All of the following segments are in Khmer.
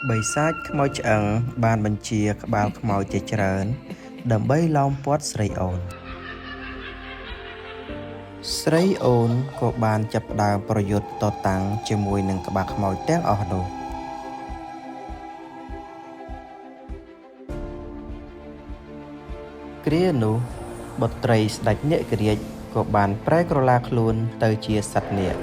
បិសាចខ្មោចឆ្អឹងបានបញ្ជាក្បាលខ្មោចជាច្រើនដើម្បីឡោមព័ទ្ធស្រីអូនស្រីអូនក៏បានចាប់ផ្ដើមប្រយុទ្ធតតាំងជាមួយនឹងក្បាលខ្មោចទាំងអស់នោះគ្រានោះបុត្រីស្ដេចនាគរាជក៏បានប្រែក្រឡាខ្លួនទៅជាសត្វនាគ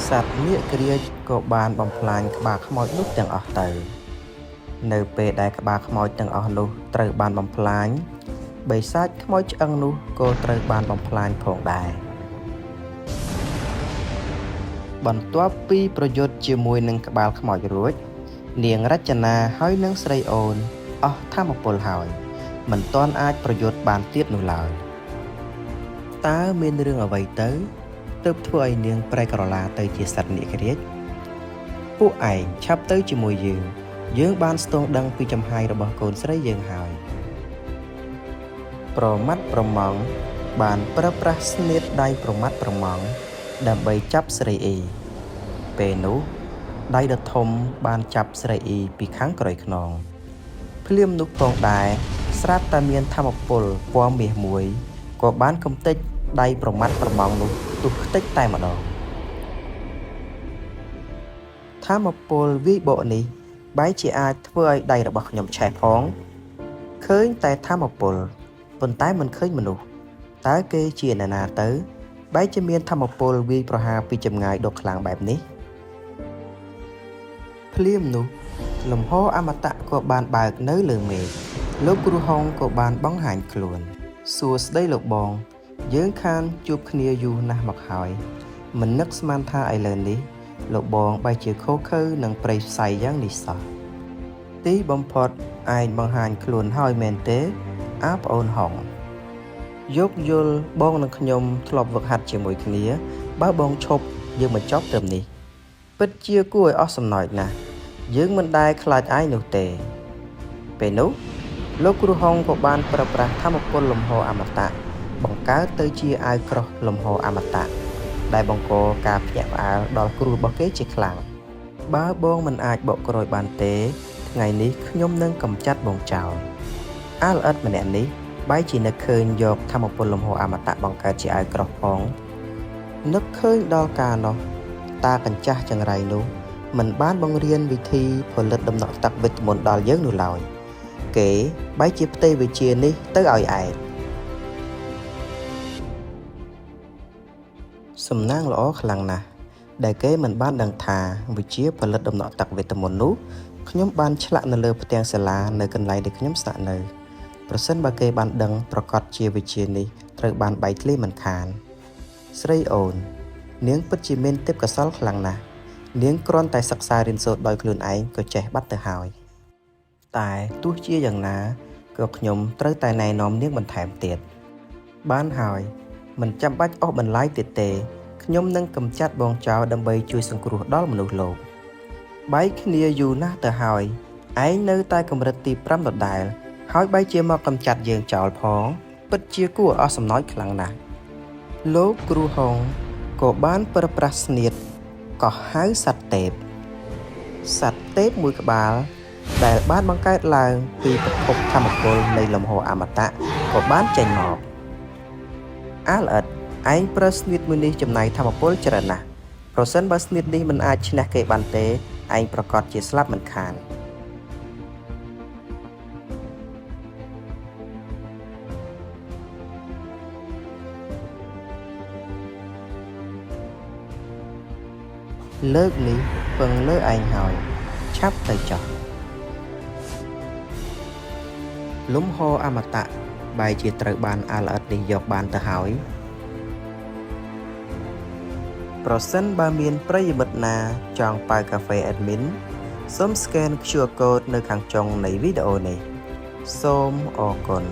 សត្វនាគរាជក៏បានបំផ្លាញក្បាលខ្មោចនោះទាំងអស់ទៅនៅពេលដែលក្បាលខ្មោចទាំងអស់នោះត្រូវបានបំផ្លាញបិសាចខ្មោចឆ្អឹងនោះក៏ត្រូវបានបំផ្លាញផងដែរបន្ទាប់ពីប្រយុទ្ធជាមួយនឹងក្បាលខ្មោចរួចនាងរចនាហើយនឹងស្រីអូនអស់ថាមពលហើយមិនទាន់អាចប្រយុទ្ធបានទៀតនោះឡើយតើមានរឿងអ្វីទៅទើបធ្វើឲ្យនាងប្រែក្រឡាទៅជាសត្វនាគរាជពួកឯងឆាប់ទៅជាមួយយើងបានស្ទង់ដឹងពីចំហាយរបស់កូនស្រីយើងហើយប្រមាត់ប្រម៉ង់បានប្រើប្រាស់ស្នៀតដៃប្រមាត់ប្រម៉ង់ដើម្បីចាប់ស្រីអ៊ីពេលនោះដៃដ៏ធំបានចាប់ស្រីអ៊ីពីខាងក្រោយខ្នងភ្លាមនោះផងដែរស្រាប់តែមានថាមពលពណ៌មាសមួយក៏បានកំទេចដៃប្រមាត់ប្រម៉ង់នោះទុះខ្ទេចតែម្ដងថាមពលវាយបកនេះបែរជាអាចធ្វើឲ្យដៃរបស់ខ្ញុំឆេះផងឃើញតែថាមពលប៉ុន្តែមិនឃើញមនុស្សតើគេជាអ្នកណាទៅបែរជាមានថាមពលវាយប្រហារពីចម្ងាយដ៏ខ្លាំងបែបនេះភ្លាមនោះលំហអមតៈក៏បានបើកនៅលើមេឃលោកគ្រូហុងក៏បានបង្ហាញខ្លួនសួស្ដីលោកបងយើងខានជួបគ្នាយូរណាស់មកហើយមិននឹកស្មានថាឥឡូវនេះលោកបងបែរជាខូខើនឹងព្រៃផ្សៃយ៉ាងនេះសោះទីបំផុតឯងបង្ហាញខ្លួនហើយមែនទេអាប្អូនហុងយោគយល់បងនិងខ្ញុំធ្លាប់វឹកហាត់ជាមួយគ្នាបើបងឈប់យើងមិនចប់ត្រឹមនេះពិតជាគួរឲ្យអស់សំណើចណាស់យើងមិនដែលខ្លាចឯងនោះទេពេលនោះលោកគ្រូហុងក៏បានប្រើប្រាស់ថាមពលលំហអមតៈបង្កើតទៅជាអាវក្រោះលំហអមតៈដែលបង្កការភ្ញាក់ផ្អើលដល់គ្រូរបស់គេជាខ្លាំងបើបងមិនអាចបកក្រោយបានទេថ្ងៃនេះខ្ញុំនឹងកម្ចាត់បងចោលអាល្អិតម្នាក់នេះបែរជានឹកឃើញយកថាមពលលំហអមតៈបង្កើតជាអាវក្រោះផងនឹកឃើញដល់ការនោះតាកញ្ចាស់ចង្រៃនោះមិនបានបង្រៀនវិធីផលិតដំណក់ទឹកវិតាមីនដល់យើងនោះឡើយគេបែរជាផ្ទេរវិជ្ជានេះទៅឲ្យឯងសំណាងល្អខ្លាំងណាស់ដែលគេមិនបានដឹងថាវិជ្ជាផលិតដំណក់ទឹកវីតាមីននោះខ្ញុំបានឆ្លាក់នៅលើផ្ទាំងសាលានៅកន្លែងដែលខ្ញុំស្នាក់នៅប្រសិនបើគេបានដឹងប្រកាសជាវិជ្ជានេះត្រូវបានបែកធ្លាយមិនខានស្រីអូននាងពិតជាមានទេពកោសល្យខ្លាំងណាស់នាងគ្រាន់តែសិក្សារៀនសូត្រដោយខ្លួនឯងក៏ចេះបាត់ទៅហើយតែទោះជាយ៉ាងណាក៏ខ្ញុំត្រូវតែណែនាំនាងបន្ថែមទៀតបានហើយមិនចាំបាច់អស់បន្លាយទៀតទេខ្ញុំនឹងកម្ចាត់បងចោលដើម្បីជួយសង្គ្រោះដល់មនុស្សលោកបែកគ្នាយូរណាស់ទៅហើយឯងនៅតែកម្រិតទី5ដដែលហើយបែរជាមកកម្ចាត់យើងចោលផងពិតជាគួរអស់សំណោចខ្លាំងណាស់លោកគ្រូហុងក៏បានប្រើប្រាស់ស្នៀតកោះហៅសត្វទេពមួយក្បាលដែលបានបង្កើតឡើងពីប្រភពថាមពលនៃលំហអមតៈក៏បានចេញមកអាល្អិតឯងប្រើស្នៀតមួយនេះចំណាយថាមពលច្រើនណាស់ប្រសិនបើស្នៀតនេះមិនអាចឈ្នះគេបានទេឯងប្រកាសជាស្លាប់មិនខានលើកនេះពឹងលើឯងហើយឆាប់ទៅចោះលំហអមតៈបែរជាត្រូវបានអាល្អិតនេះយកបានទៅហើយប្រសិនបើមានប្រិយមិត្តណាចង់ប៉ៅកាហ្វេ Admin សូម scan QR code នៅខាងចុងនៃវីដេអូនេះសូមអរគុណ